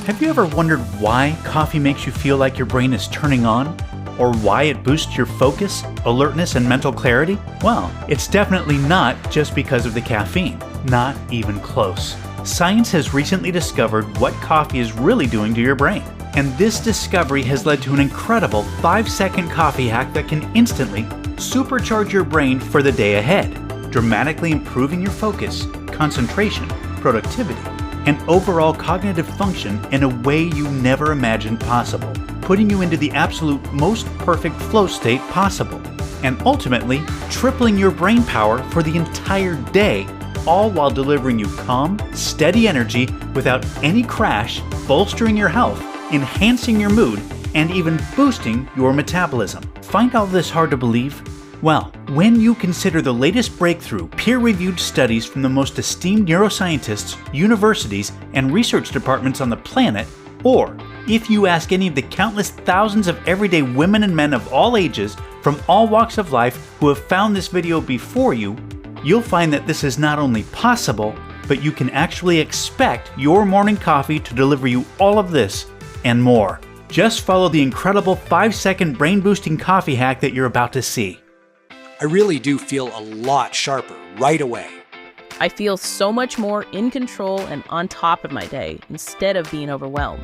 Have you ever wondered why coffee makes you feel like your brain is turning on? Or why it boosts your focus, alertness, and mental clarity? Well, it's definitely not just because of the caffeine. Not even close. Science has recently discovered what coffee is really doing to your brain. And this discovery has led to an incredible 5-second coffee hack that can instantly supercharge your brain for the day ahead, dramatically improving your focus, concentration, productivity, and overall cognitive function in a way you never imagined possible, putting you into the absolute most perfect flow state possible, and ultimately tripling your brain power for the entire day, all while delivering you calm, steady energy without any crash, bolstering your health, enhancing your mood, and even boosting your metabolism. Find all this hard to believe? Well, when you consider the latest breakthrough, peer-reviewed studies from the most esteemed neuroscientists, universities, and research departments on the planet, or if you ask any of the countless thousands of everyday women and men of all ages from all walks of life who have found this video before you, you'll find that this is not only possible, but you can actually expect your morning coffee to deliver you all of this and more. Just follow the incredible 5-second brain-boosting coffee hack that you're about to see. I really do feel a lot sharper right away. I feel so much more in control and on top of my day instead of being overwhelmed.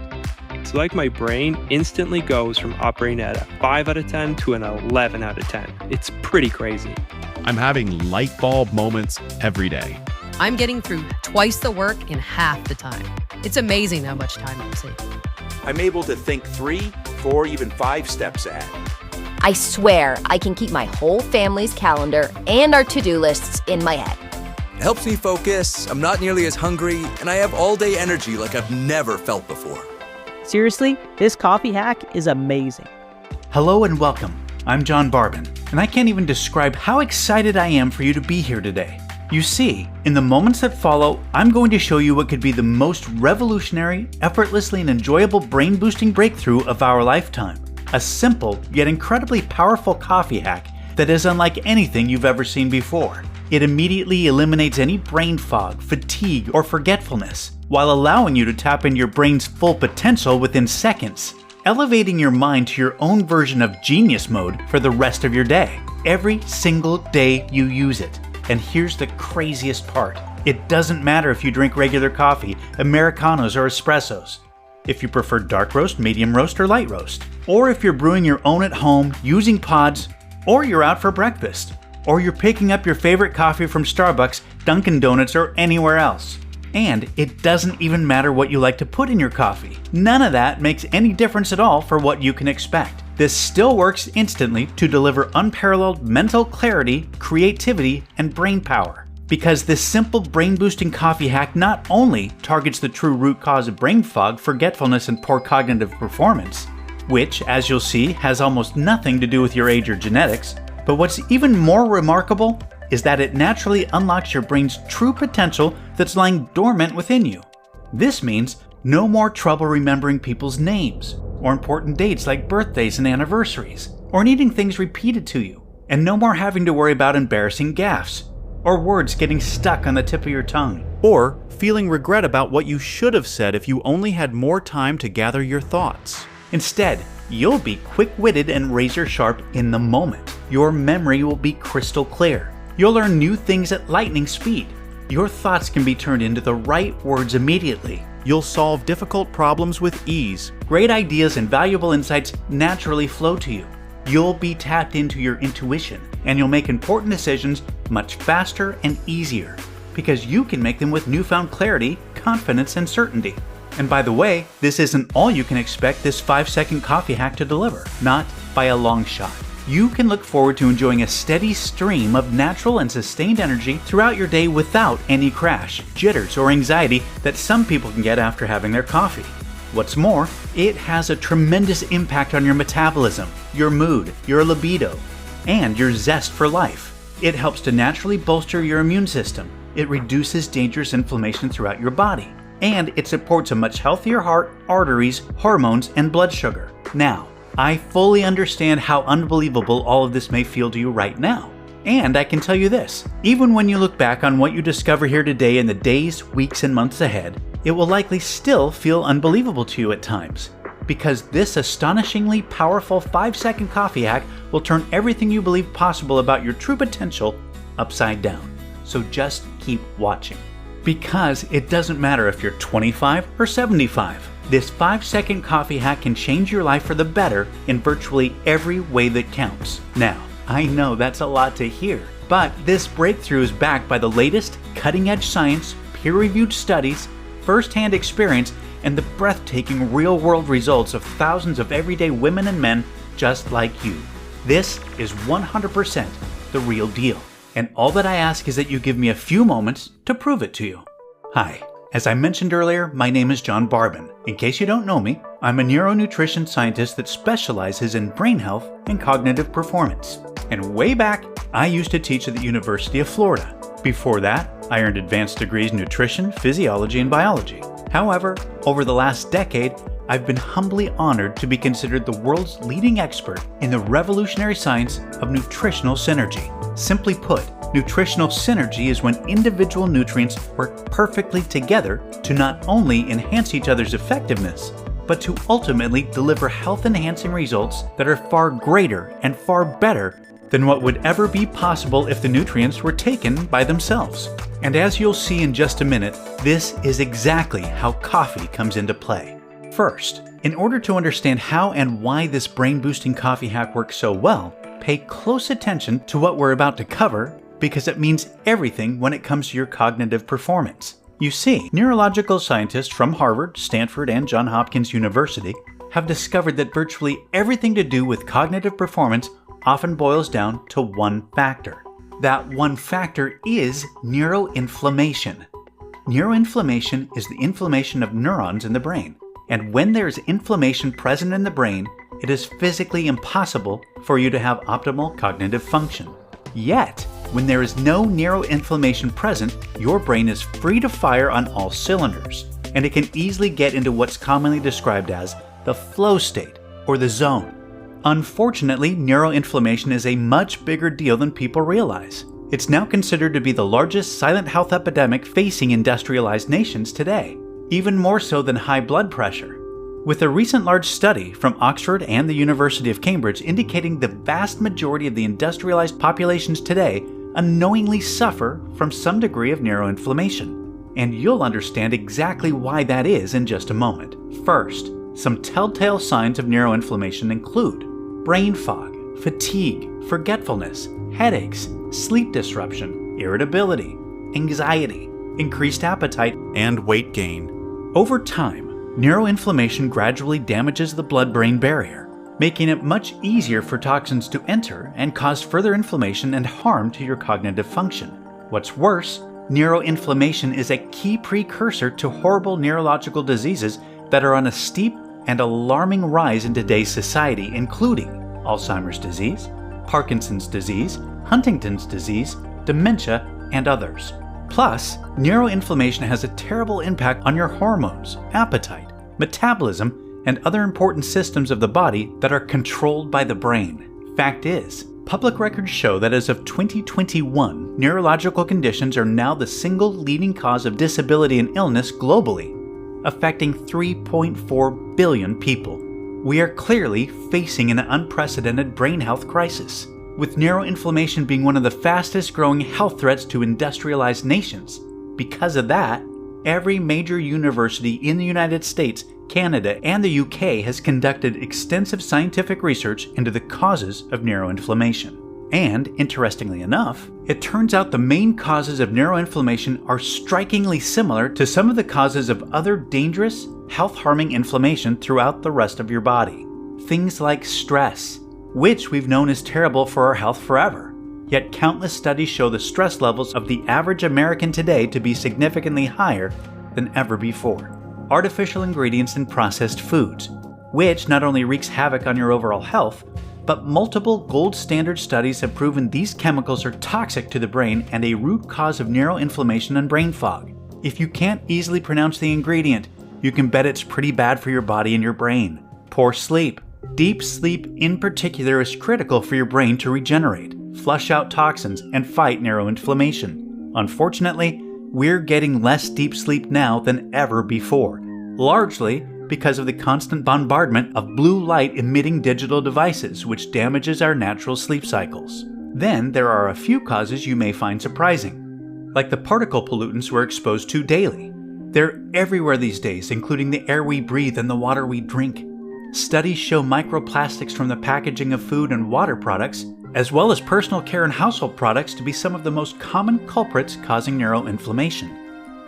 It's like my brain instantly goes from operating at a 5 out of 10 to an 11 out of 10. It's pretty crazy. I'm having light bulb moments every day. I'm getting through twice the work in half the time. It's amazing how much time I'm saving. I'm able to think 3, 4, even 5 steps ahead. I swear I can keep my whole family's calendar and our to-do lists in my head. It helps me focus, I'm not nearly as hungry, and I have all-day energy like I've never felt before. Seriously, this coffee hack is amazing. Hello and welcome. I'm John Barbin, and I can't even describe how excited I am for you to be here today. You see, in the moments that follow, I'm going to show you what could be the most revolutionary, effortlessly and enjoyable brain-boosting breakthrough of our lifetime. A simple, yet incredibly powerful coffee hack that is unlike anything you've ever seen before. It immediately eliminates any brain fog, fatigue, or forgetfulness, while allowing you to tap into your brain's full potential within seconds, elevating your mind to your own version of genius mode for the rest of your day, every single day you use it. And here's the craziest part. It doesn't matter if you drink regular coffee, Americanos, or espressos. If you prefer dark roast, medium roast, or light roast. Or if you're brewing your own at home, using pods, or you're out for breakfast. Or you're picking up your favorite coffee from Starbucks, Dunkin' Donuts, or anywhere else. And it doesn't even matter what you like to put in your coffee. None of that makes any difference at all for what you can expect. This still works instantly to deliver unparalleled mental clarity, creativity, and brain power. Because this simple brain-boosting coffee hack not only targets the true root cause of brain fog, forgetfulness, and poor cognitive performance, which, as you'll see, has almost nothing to do with your age or genetics, but what's even more remarkable is that it naturally unlocks your brain's true potential that's lying dormant within you. This means no more trouble remembering people's names, or important dates like birthdays and anniversaries, or needing things repeated to you, and no more having to worry about embarrassing gaffes, or words getting stuck on the tip of your tongue, Or feeling regret about what you should have said if you only had more time to gather your thoughts. Instead, you'll be quick-witted and razor-sharp in the moment. Your memory will be crystal clear. You'll learn new things at lightning speed. Your thoughts can be turned into the right words immediately. You'll solve difficult problems with ease. Great ideas and valuable insights naturally flow to you. You'll be tapped into your intuition, and you'll make important decisions much faster and easier, because you can make them with newfound clarity, confidence, and certainty. And by the way, this isn't all you can expect this 5-second coffee hack to deliver, not by a long shot. You can look forward to enjoying a steady stream of natural and sustained energy throughout your day without any crash, jitters, or anxiety that some people can get after having their coffee. What's more, it has a tremendous impact on your metabolism, your mood, your libido, and your zest for life. It helps to naturally bolster your immune system. It reduces dangerous inflammation throughout your body. And it supports a much healthier heart, arteries, hormones, and blood sugar. Now, I fully understand how unbelievable all of this may feel to you right now. And I can tell you this, even when you look back on what you discover here today in the days, weeks, and months ahead, it will likely still feel unbelievable to you at times, because this astonishingly powerful 5-second coffee hack will turn everything you believe possible about your true potential upside down. So just keep watching. Because it doesn't matter if you're 25 or 75. This 5-second coffee hack can change your life for the better in virtually every way that counts. Now, I know that's a lot to hear, but this breakthrough is backed by the latest cutting-edge science, peer-reviewed studies, first-hand experience, and the breathtaking real-world results of thousands of everyday women and men just like you. This is 100% the real deal. And all that I ask is that you give me a few moments to prove it to you. Hi, as I mentioned earlier, my name is John Barbin. In case you don't know me, I'm a neuronutrition scientist that specializes in brain health and cognitive performance. And way back, I used to teach at the University of Florida. Before that, I earned advanced degrees in nutrition, physiology, and biology. However, over the last decade, I've been humbly honored to be considered the world's leading expert in the revolutionary science of nutritional synergy. Simply put, nutritional synergy is when individual nutrients work perfectly together to not only enhance each other's effectiveness, but to ultimately deliver health-enhancing results that are far greater and far better than what would ever be possible if the nutrients were taken by themselves. And as you'll see in just a minute, this is exactly how coffee comes into play. First, in order to understand how and why this brain-boosting coffee hack works so well, pay close attention to what we're about to cover because it means everything when it comes to your cognitive performance. You see, neurological scientists from Harvard, Stanford, and Johns Hopkins University have discovered that virtually everything to do with cognitive performance often boils down to one factor. That one factor is neuroinflammation. Neuroinflammation is the inflammation of neurons in the brain. And when there is inflammation present in the brain, it is physically impossible for you to have optimal cognitive function. Yet, when there is no neuroinflammation present, your brain is free to fire on all cylinders, and it can easily get into what's commonly described as the flow state or the zone. Unfortunately, neuroinflammation is a much bigger deal than people realize. It's now considered to be the largest silent health epidemic facing industrialized nations today, even more so than high blood pressure. With a recent large study from Oxford and the University of Cambridge indicating the vast majority of the industrialized populations today unknowingly suffer from some degree of neuroinflammation. And you'll understand exactly why that is in just a moment. First, some telltale signs of neuroinflammation include brain fog, fatigue, forgetfulness, headaches, sleep disruption, irritability, anxiety, increased appetite, and weight gain. Over time, neuroinflammation gradually damages the blood-brain barrier, making it much easier for toxins to enter and cause further inflammation and harm to your cognitive function. What's worse, neuroinflammation is a key precursor to horrible neurological diseases that are on a steep and alarming rise in today's society, including Alzheimer's disease, Parkinson's disease, Huntington's disease, dementia, and others. Plus, neuroinflammation has a terrible impact on your hormones, appetite, metabolism, and other important systems of the body that are controlled by the brain. Fact is, public records show that as of 2021, neurological conditions are now the single leading cause of disability and illness globally, affecting 3.4 billion people. We are clearly facing an unprecedented brain health crisis, with neuroinflammation being one of the fastest growing health threats to industrialized nations. Because of that, every major university in the United States, Canada, and the UK has conducted extensive scientific research into the causes of neuroinflammation. And, interestingly enough, it turns out the main causes of neuroinflammation are strikingly similar to some of the causes of other dangerous, health-harming inflammation throughout the rest of your body. Things like stress, which we've known is terrible for our health forever. Yet countless studies show the stress levels of the average American today to be significantly higher than ever before. Artificial ingredients in processed foods, which not only wreaks havoc on your overall health, but multiple gold standard studies have proven these chemicals are toxic to the brain and a root cause of neuroinflammation and brain fog. If you can't easily pronounce the ingredient, you can bet it's pretty bad for your body and your brain. Poor sleep. Deep sleep in particular is critical for your brain to regenerate, flush out toxins, and fight neuroinflammation. Unfortunately, we're getting less deep sleep now than ever before, largely because of the constant bombardment of blue light emitting digital devices, which damages our natural sleep cycles. Then there are a few causes you may find surprising, like the particle pollutants we're exposed to daily. They're everywhere these days, including the air we breathe and the water we drink. Studies show microplastics from the packaging of food and water products, as well as personal care and household products, to be some of the most common culprits causing neuroinflammation.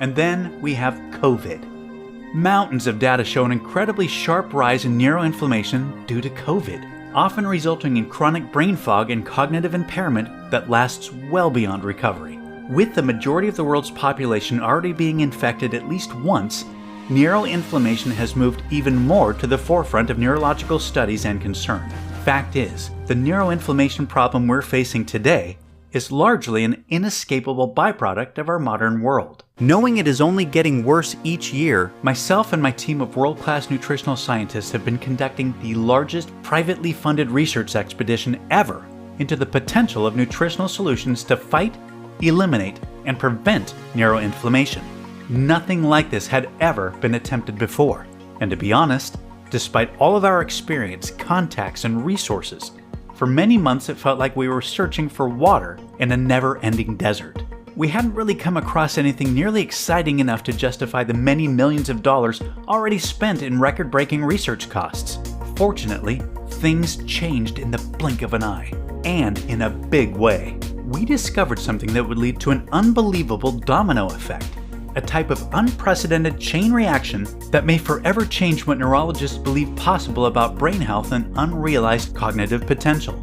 And then we have COVID. Mountains of data show an incredibly sharp rise in neuroinflammation due to COVID, often resulting in chronic brain fog and cognitive impairment that lasts well beyond recovery. With the majority of the world's population already being infected at least once, neuroinflammation has moved even more to the forefront of neurological studies and concern. Fact is, the neuroinflammation problem we're facing today is largely an inescapable byproduct of our modern world. Knowing it is only getting worse each year, Myself and my team of world-class nutritional scientists have been conducting the largest privately funded research expedition ever into the potential of nutritional solutions to fight, eliminate, and prevent neuroinflammation. Nothing like this had ever been attempted before. And to be honest, despite all of our experience, contacts, and resources, for many months it felt like we were searching for water in a never-ending desert. We hadn't really come across anything nearly exciting enough to justify the many millions of dollars already spent in record-breaking research costs. Fortunately, things changed in the blink of an eye, and in a big way. We discovered something that would lead to an unbelievable domino effect, a type of unprecedented chain reaction that may forever change what neurologists believe possible about brain health and unrealized cognitive potential.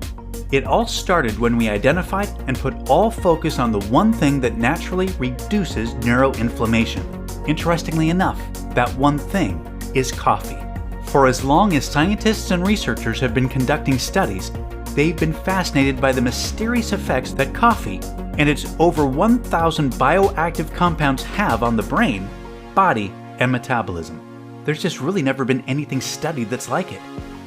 It all started when we identified and put all focus on the one thing that naturally reduces neuroinflammation. Interestingly enough, that one thing is coffee. For as long as scientists and researchers have been conducting studies, they've been fascinated by the mysterious effects that coffee and its over 1,000 bioactive compounds have on the brain, body, and metabolism. There's just really never been anything studied that's like it.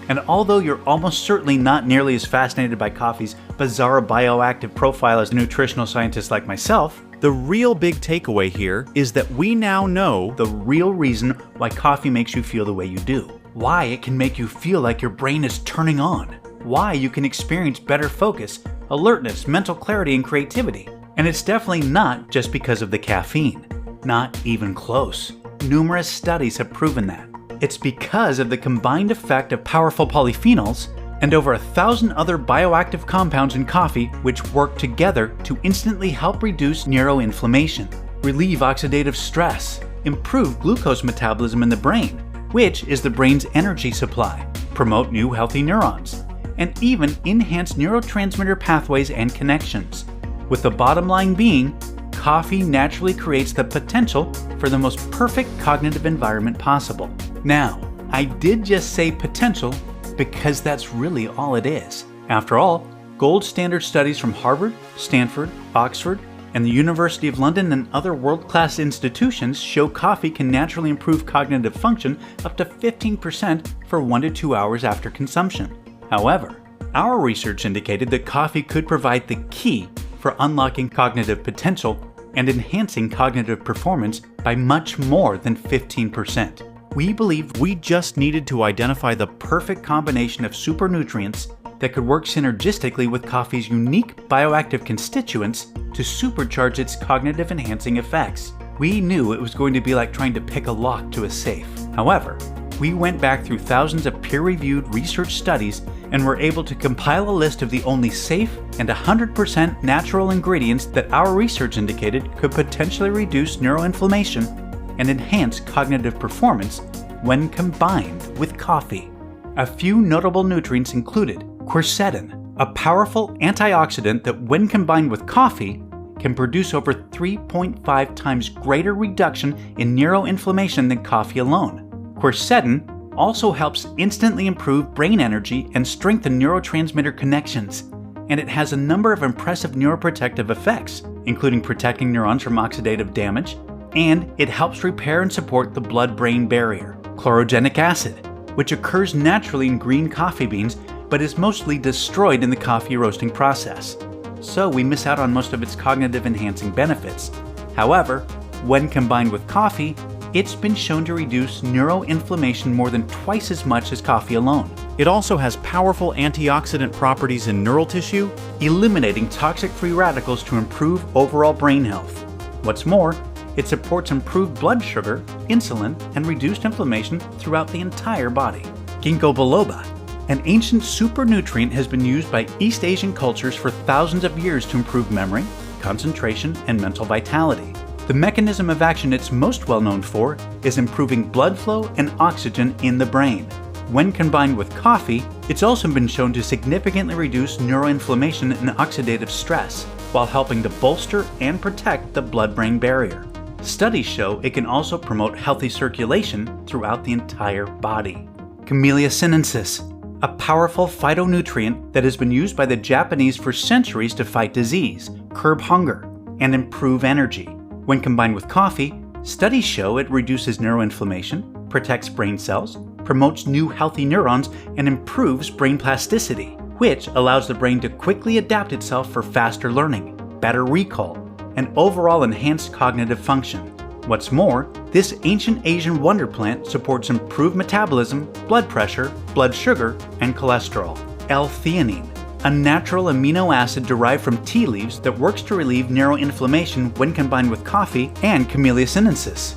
And although you're almost certainly not nearly as fascinated by coffee's bizarre bioactive profile as a nutritional scientist like myself, the real big takeaway here is that we now know the real reason why coffee makes you feel the way you do, why it can make you feel like your brain is turning on, why you can experience better focus, alertness, mental clarity, and creativity. And it's definitely not just because of the caffeine. Not even close. Numerous studies have proven that. It's because of the combined effect of powerful polyphenols and over 1,000 other bioactive compounds in coffee which work together to instantly help reduce neuroinflammation, relieve oxidative stress, improve glucose metabolism in the brain, which is the brain's energy supply, promote new healthy neurons, and even enhance neurotransmitter pathways and connections. With the bottom line being, coffee naturally creates the potential for the most perfect cognitive environment possible. Now, I did just say potential because that's really all it is. After all, gold standard studies from Harvard, Stanford, Oxford, and the University of London and other world-class institutions show coffee can naturally improve cognitive function up to 15% for 1 to 2 hours after consumption. However, our research indicated that coffee could provide the key for unlocking cognitive potential and enhancing cognitive performance by much more than 15%. We believed we just needed to identify the perfect combination of supernutrients that could work synergistically with coffee's unique bioactive constituents to supercharge its cognitive enhancing effects. We knew it was going to be like trying to pick a lock to a safe. However, we went back through thousands of peer-reviewed research studies and were able to compile a list of the only safe and 100% natural ingredients that our research indicated could potentially reduce neuroinflammation and enhance cognitive performance when combined with coffee. A few notable nutrients included quercetin, a powerful antioxidant that when combined with coffee can produce over 3.5 times greater reduction in neuroinflammation than coffee alone. Quercetin also helps instantly improve brain energy and strengthen neurotransmitter connections, and it has a number of impressive neuroprotective effects, including protecting neurons from oxidative damage, and it helps repair and support the blood-brain barrier. Chlorogenic acid, which occurs naturally in green coffee beans but is mostly destroyed in the coffee roasting process. So we miss out on most of its cognitive enhancing benefits. However, When combined with coffee, it's been shown to reduce neuroinflammation more than twice as much as coffee alone, It also has powerful antioxidant properties in neural tissue, eliminating toxic free radicals to improve overall brain health. What's more, it supports improved blood sugar, insulin, and reduced inflammation throughout the entire body. Ginkgo biloba, an ancient supernutrient, has been used by East Asian cultures for thousands of years to improve memory, concentration, and mental vitality. The mechanism of action it's most well known for is improving blood flow and oxygen in the brain. When combined with coffee, it's also been shown to significantly reduce neuroinflammation and oxidative stress, while helping to bolster and protect the blood-brain barrier. Studies show it can also promote healthy circulation throughout the entire body. Camellia sinensis, a powerful phytonutrient that has been used by the Japanese for centuries to fight disease, curb hunger, and improve energy. When combined with coffee, studies show it reduces neuroinflammation, protects brain cells, promotes new healthy neurons, and improves brain plasticity, which allows the brain to quickly adapt itself for faster learning, better recall, and overall enhanced cognitive function. What's more, this ancient Asian wonder plant supports improved metabolism, blood pressure, blood sugar, and cholesterol. L-theanine, a natural amino acid derived from tea leaves that works to relieve neuroinflammation when combined with coffee and Camellia sinensis.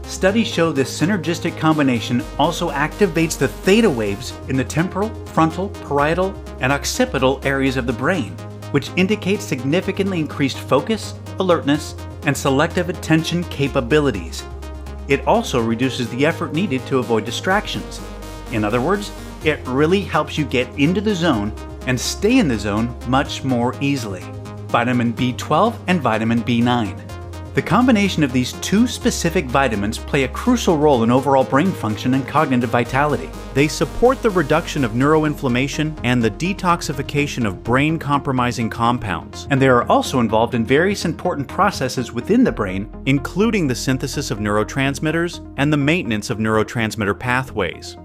Studies show this synergistic combination also activates the theta waves in the temporal, frontal, parietal, and occipital areas of the brain, which indicates significantly increased focus, alertness, and selective attention capabilities. It also reduces the effort needed to avoid distractions. In other words, it really helps you get into the zone and stay in the zone much more easily. Vitamin B12 and vitamin B9. The combination of these two specific vitamins play a crucial role in overall brain function and cognitive vitality. they support the reduction of neuroinflammation and the detoxification of brain-compromising compounds, And they are also involved in various important processes within the brain, including the synthesis of neurotransmitters and the maintenance of neurotransmitter pathways.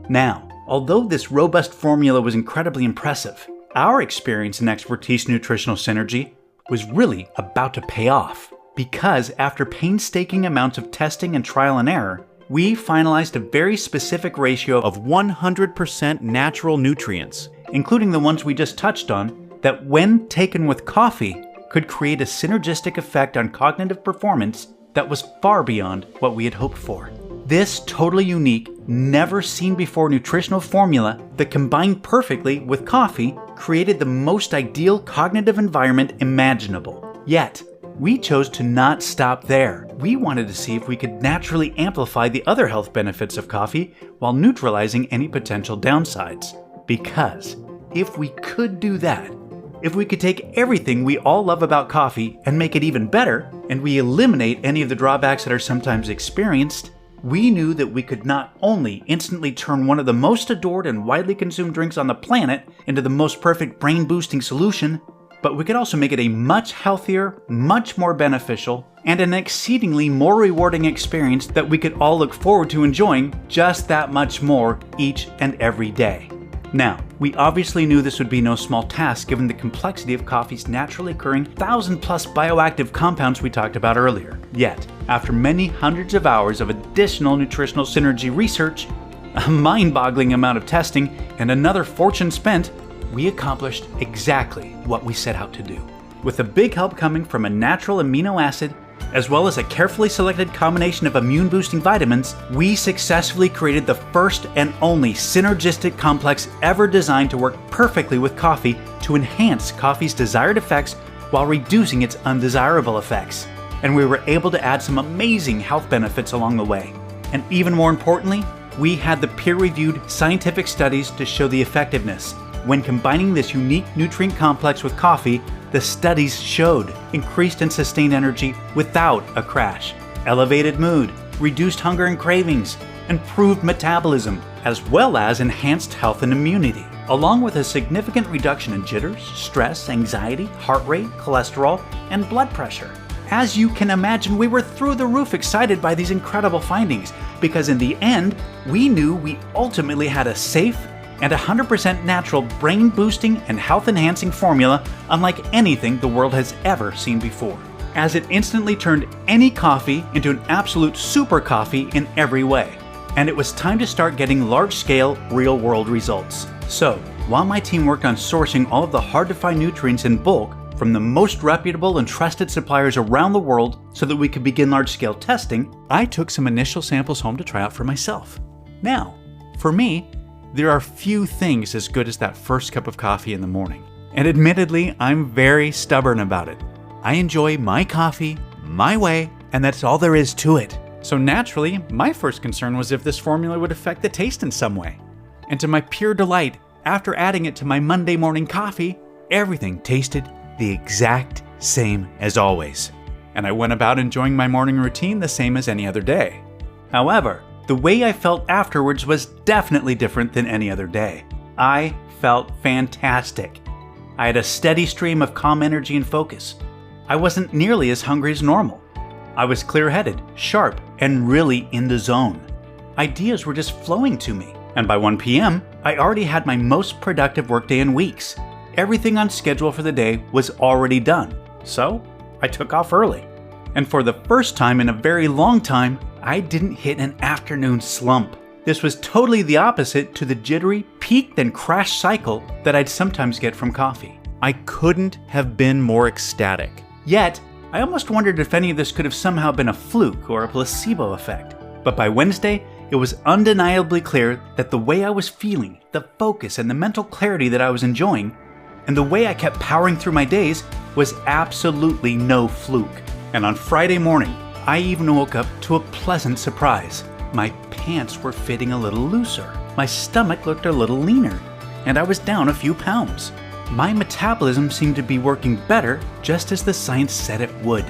Now, although this robust formula was incredibly impressive, our experience and expertise in nutritional synergy was really about to pay off. Because after painstaking amounts of testing and trial and error, we finalized a very specific ratio of, Of 100% natural nutrients, including the ones we just touched on, that when taken with coffee could create a synergistic effect on cognitive performance that was far beyond what we had hoped for. This totally unique, never seen before nutritional formula that combined perfectly with coffee created the most ideal cognitive environment imaginable. Yet, we chose to not stop there. We wanted to see if we could naturally amplify the other health benefits of coffee while neutralizing any potential downsides. Because if we could do that, if we could take everything we all love about coffee and make it even better, and we eliminate any of the drawbacks that are sometimes experienced, we knew that we could not only instantly turn one of the most adored and widely consumed drinks on the planet into the most perfect brain-boosting solution, but we could also make it a much healthier, much more beneficial, and an exceedingly more rewarding experience that we could all look forward to enjoying just that much more each and every day. Now, we obviously knew this would be no small task given the complexity of coffee's naturally occurring 1,000+ bioactive compounds we talked about earlier. Yet, after many hundreds of hours of additional nutritional synergy research, a mind-boggling amount of testing, and another fortune spent, we accomplished exactly what we set out to do. With a big help coming from a natural amino acid, as well as a carefully selected combination of immune-boosting vitamins, we successfully created the first and only synergistic complex ever designed to work perfectly with coffee to enhance coffee's desired effects while reducing its undesirable effects. And we were able to add some amazing health benefits along the way. And even more importantly, we had the peer-reviewed scientific studies to show the effectiveness. When combining this unique nutrient complex with coffee, the studies showed increased and sustained energy without a crash, elevated mood, reduced hunger and cravings, improved metabolism, as well as enhanced health and immunity, along with a significant reduction in jitters, stress, anxiety, heart rate, cholesterol, and blood pressure. As you can imagine, we were through the roof excited by these incredible findings, because in the end, we knew we ultimately had a safe and 100% natural brain-boosting and health-enhancing formula unlike anything the world has ever seen before. as it instantly turned any coffee into an absolute super coffee in every way. And it was time to start getting large-scale, real-world results. So, while my team worked on sourcing all of the hard-to-find nutrients in bulk from the most reputable and trusted suppliers around the world so that we could begin large-scale testing, I took some initial samples home to try out for myself. Now, for me, there are few things as good as that first cup of coffee in the morning. And admittedly, I'm very stubborn about it. I enjoy my coffee, my way, and that's all there is to it. So naturally, my first concern was if this formula would affect the taste in some way. And to my pure delight, after adding it to my Monday morning coffee, everything tasted the exact same as always. And I went about enjoying my morning routine the same as any other day. However, the way I felt afterwards was definitely different than any other day. I felt fantastic. I had a steady stream of calm energy and focus. I wasn't nearly as hungry as normal. I was clear-headed, sharp, and really in the zone. Ideas were just flowing to me. And by 1 p.m., I already had my most productive workday in weeks. Everything on schedule for the day was already done. So, I took off early. And for the first time in a very long time, I didn't hit an afternoon slump. This was totally the opposite to the jittery peak then crash cycle that I'd sometimes get from coffee. I couldn't have been more ecstatic. Yet, I almost wondered if any of this could have somehow been a fluke or a placebo effect. But by Wednesday, it was undeniably clear that the way I was feeling, the focus and the mental clarity that I was enjoying, and the way I kept powering through my days was absolutely no fluke. And on Friday morning, I even woke up to a pleasant surprise. My pants were fitting a little looser, my stomach looked a little leaner, and I was down a few pounds. My metabolism seemed to be working better, just as the science said it would.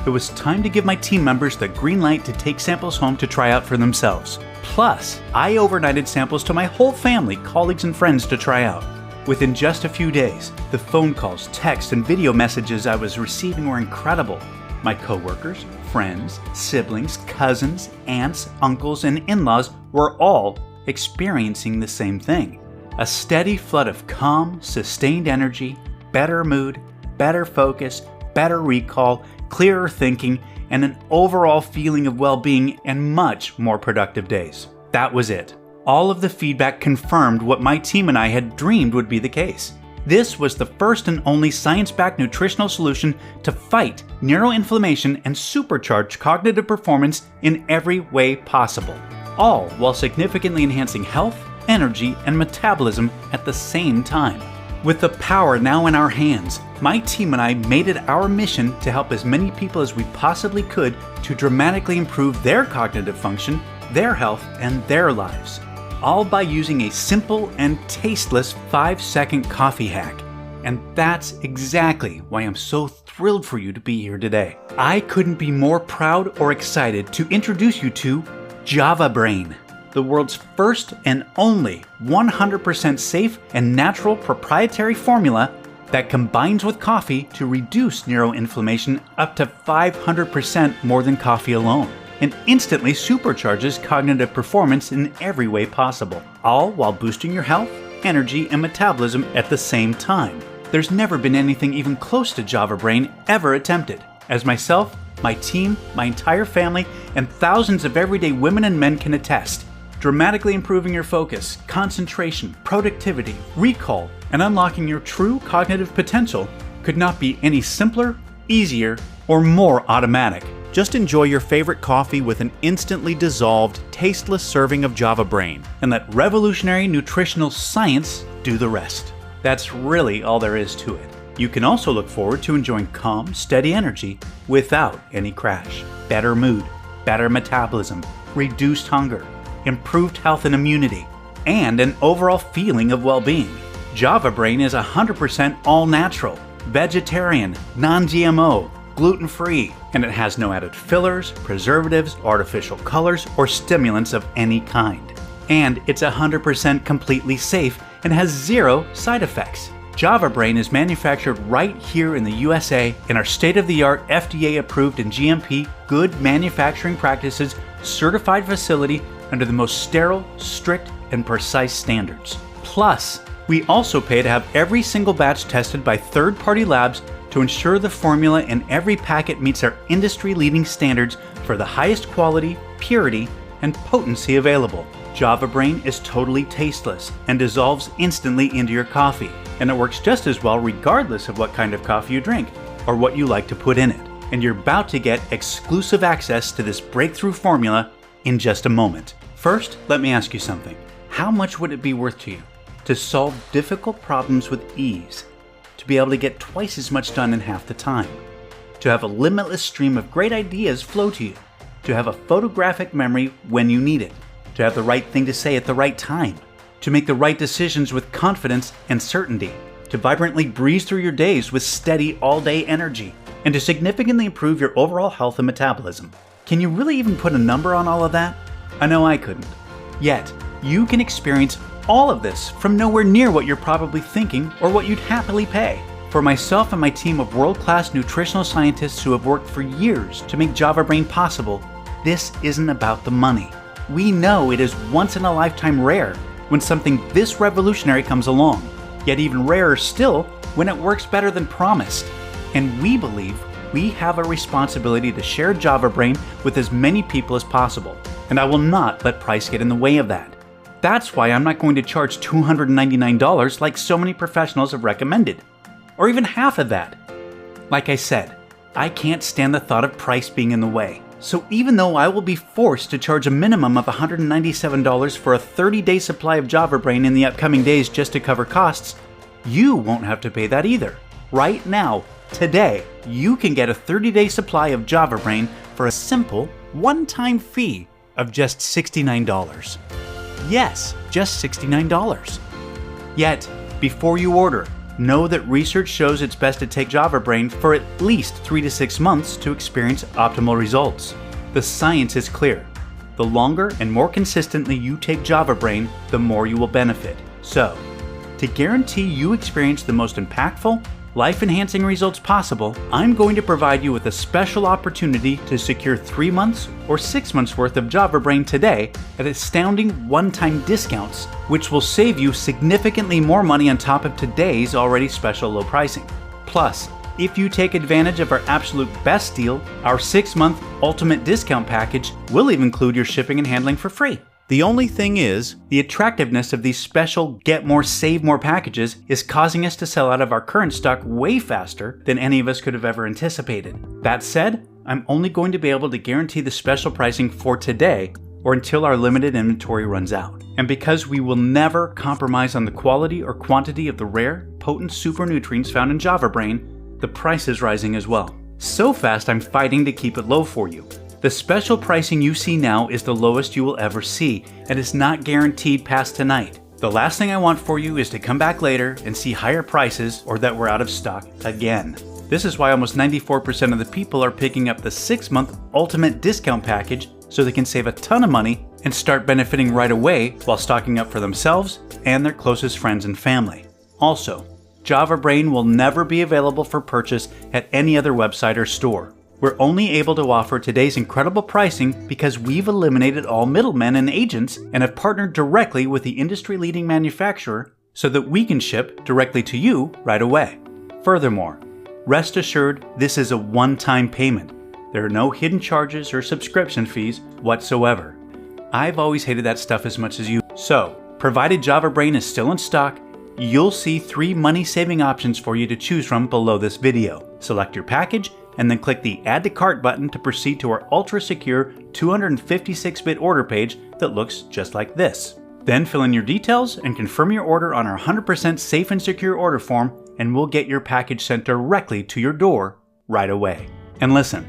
It was time to give my team members the green light to take samples home to try out for themselves. Plus, I overnighted samples to my whole family, colleagues, and friends to try out. Within just a few days, the phone calls, texts, and video messages I was receiving were incredible. My coworkers, friends, siblings, cousins, aunts, uncles, and in-laws were all experiencing the same thing. A steady flood of calm, sustained energy, better mood, better focus, better recall, clearer thinking, and an overall feeling of well-being and much more productive days. That was it. All of the feedback confirmed what my team and I had dreamed would be the case. This was the first and only science-backed nutritional solution to fight neuroinflammation and supercharge cognitive performance in every way possible, all while significantly enhancing health, energy, and metabolism at the same time. With the power now in our hands, my team and I made it our mission to help as many people as we possibly could to dramatically improve their cognitive function, their health, and their lives, all by using a simple and tasteless 5-second coffee hack. And that's exactly why I'm so thrilled for you to be here today. I couldn't be more proud or excited to introduce you to Java Brain, the world's first and only 100% safe and natural proprietary formula that combines with coffee to reduce neuroinflammation up to 500% more than coffee alone, and instantly supercharges cognitive performance in every way possible, all while boosting your health, energy, and metabolism at the same time. There's never been anything even close to Java Brain ever attempted, as myself, my team, my entire family, and thousands of everyday women and men can attest. Dramatically improving your focus, concentration, productivity, recall, and unlocking your true cognitive potential could not be any simpler, easier, or more automatic. Just enjoy your favorite coffee with an instantly dissolved, tasteless serving of Java Brain. And let revolutionary nutritional science do the rest. That's really all there is to it. You can also look forward to enjoying calm, steady energy without any crash. Better mood, better metabolism, reduced hunger, improved health and immunity, and an overall feeling of well-being. Java Brain is 100% all-natural, vegetarian, non-GMO, gluten-free, and it has no added fillers, preservatives, artificial colors, or stimulants of any kind. And it's 100% completely safe and has 0 side effects. Java Brain is manufactured right here in the USA in our state-of-the-art FDA-approved and GMP Good Manufacturing Practices certified facility under the most sterile, strict, and precise standards. Plus, we also pay to have every single batch tested by third-party labs to ensure the formula in every packet meets our industry-leading standards for the highest quality, purity, and potency available. Java Brain is totally tasteless and dissolves instantly into your coffee, and it works just as well regardless of what kind of coffee you drink or what you like to put in it. And you're about to get exclusive access to this breakthrough formula in just a moment. First, let me ask you something. How much would it be worth to you to solve difficult problems with ease, to be able to get twice as much done in half the time, to have a limitless stream of great ideas flow to you, to have a photographic memory when you need it, to have the right thing to say at the right time, to make the right decisions with confidence and certainty, to vibrantly breeze through your days with steady all-day energy, and to significantly improve your overall health and metabolism? Can you really even put a number on all of that? I know I couldn't. Yet, you can experience all of this from nowhere near what you're probably thinking or what you'd happily pay. For myself and my team of world-class nutritional scientists who have worked for years to make Java Brain possible, this isn't about the money. We know it is once-in-a-lifetime rare when something this revolutionary comes along, yet even rarer still when it works better than promised. And we believe we have a responsibility to share Java Brain with as many people as possible, and I will not let price get in the way of that. That's why I'm not going to charge $299 like so many professionals have recommended, or even half of that. Like I said, I can't stand the thought of price being in the way. So even though I will be forced to charge a minimum of $197 for a 30-day supply of Java Brain in the upcoming days just to cover costs, you won't have to pay that either. Right now, today, you can get a 30-day supply of Java Brain for a simple, one-time fee of just $69. Yes, just $69. Yet, before you order, know that research shows it's best to take Java Brain for at least 3 to 6 months to experience optimal results. The science is clear. The longer and more consistently you take Java Brain, the more you will benefit. So, to guarantee you experience the most impactful, life-enhancing results possible, I'm going to provide you with a special opportunity to secure 3 months or 6 months worth of Java Brain today at astounding one-time discounts, which will save you significantly more money on top of today's already special low pricing. Plus, if you take advantage of our absolute best deal, our 6-month ultimate discount package will even include your shipping and handling for free. The only thing is, The attractiveness of these special Get More, Save More packages is causing us to sell out of our current stock way faster than any of us could have ever anticipated. That said, I'm only going to be able to guarantee the special pricing for today or until our limited inventory runs out. And because we will never compromise on the quality or quantity of the rare, potent super nutrients found in Java Brain, the price is rising as well. So fast I'm fighting to keep it low for you. The special pricing you see now is the lowest you will ever see, and is not guaranteed past tonight. The last thing I want for you is to come back later and see higher prices or that we're out of stock again. This is why almost 94% of the people are picking up the 6-month ultimate discount package so they can save a ton of money and start benefiting right away while stocking up for themselves and their closest friends and family. Also, Java Brain will never be available for purchase at any other website or store. We're only able to offer today's incredible pricing because we've eliminated all middlemen and agents and have partnered directly with the industry-leading manufacturer so that we can ship directly to you right away. Furthermore, rest assured this is a one-time payment. There are no hidden charges or subscription fees whatsoever. I've always hated that stuff as much as you. So, provided Java Brain is still in stock, you'll see 3 money-saving options for you to choose from below this video. Select your package, and then click the Add to Cart button to proceed to our ultra-secure 256-bit order page that looks just like this. Then fill in your details and confirm your order on our 100% safe and secure order form, and we'll get your package sent directly to your door right away. And listen,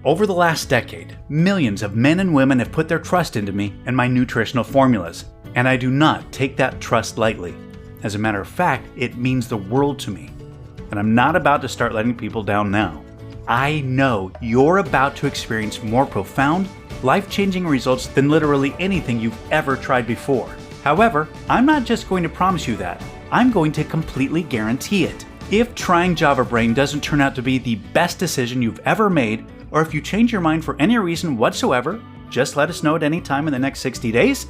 over the last decade, millions of men and women have put their trust into me and my nutritional formulas, and I do not take that trust lightly. As a matter of fact, it means the world to me, and I'm not about to start letting people down now. I know you're about to experience more profound, life-changing results than literally anything you've ever tried before. However, I'm not just going to promise you that, I'm going to completely guarantee it. If trying Java Brain doesn't turn out to be the best decision you've ever made, or if you change your mind for any reason whatsoever, just let us know at any time in the next 60 days,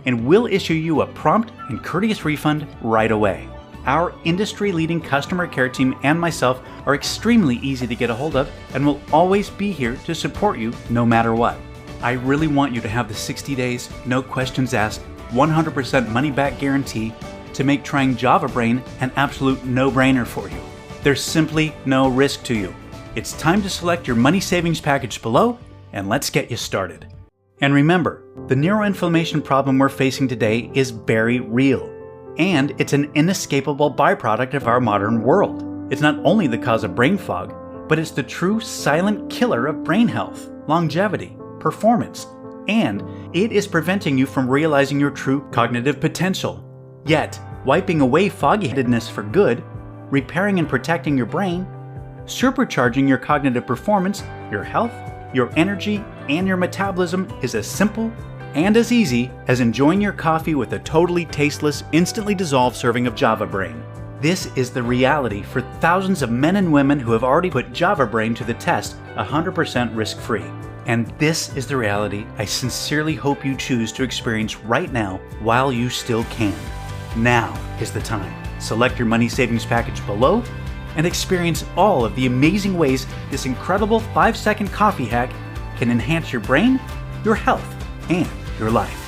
and we'll issue you a prompt and courteous refund right away. Our industry-leading customer care team and myself are extremely easy to get a hold of and will always be here to support you no matter what. I really want you to have the 60 days, no questions asked, 100% money-back guarantee to make trying Java Brain an absolute no-brainer for you. There's simply no risk to you. It's time to select your money savings package below, and let's get you started. And remember, the neuroinflammation problem we're facing today is very real. And it's an inescapable byproduct of our modern world. It's not only the cause of brain fog, but it's the true silent killer of brain health, longevity, performance, and it is preventing you from realizing your true cognitive potential. Yet, wiping away foggy-headedness for good, repairing and protecting your brain, supercharging your cognitive performance, your health, your energy, and your metabolism is as simple and as easy as enjoying your coffee with a totally tasteless, instantly dissolved serving of Java Brain. This is the reality for thousands of men and women who have already put Java Brain to the test 100% risk-free. And this is the reality I sincerely hope you choose to experience right now while you still can. Now is the time. Select your money savings package below and experience all of the amazing ways this incredible 5-second coffee hack can enhance your brain, your health, and your life.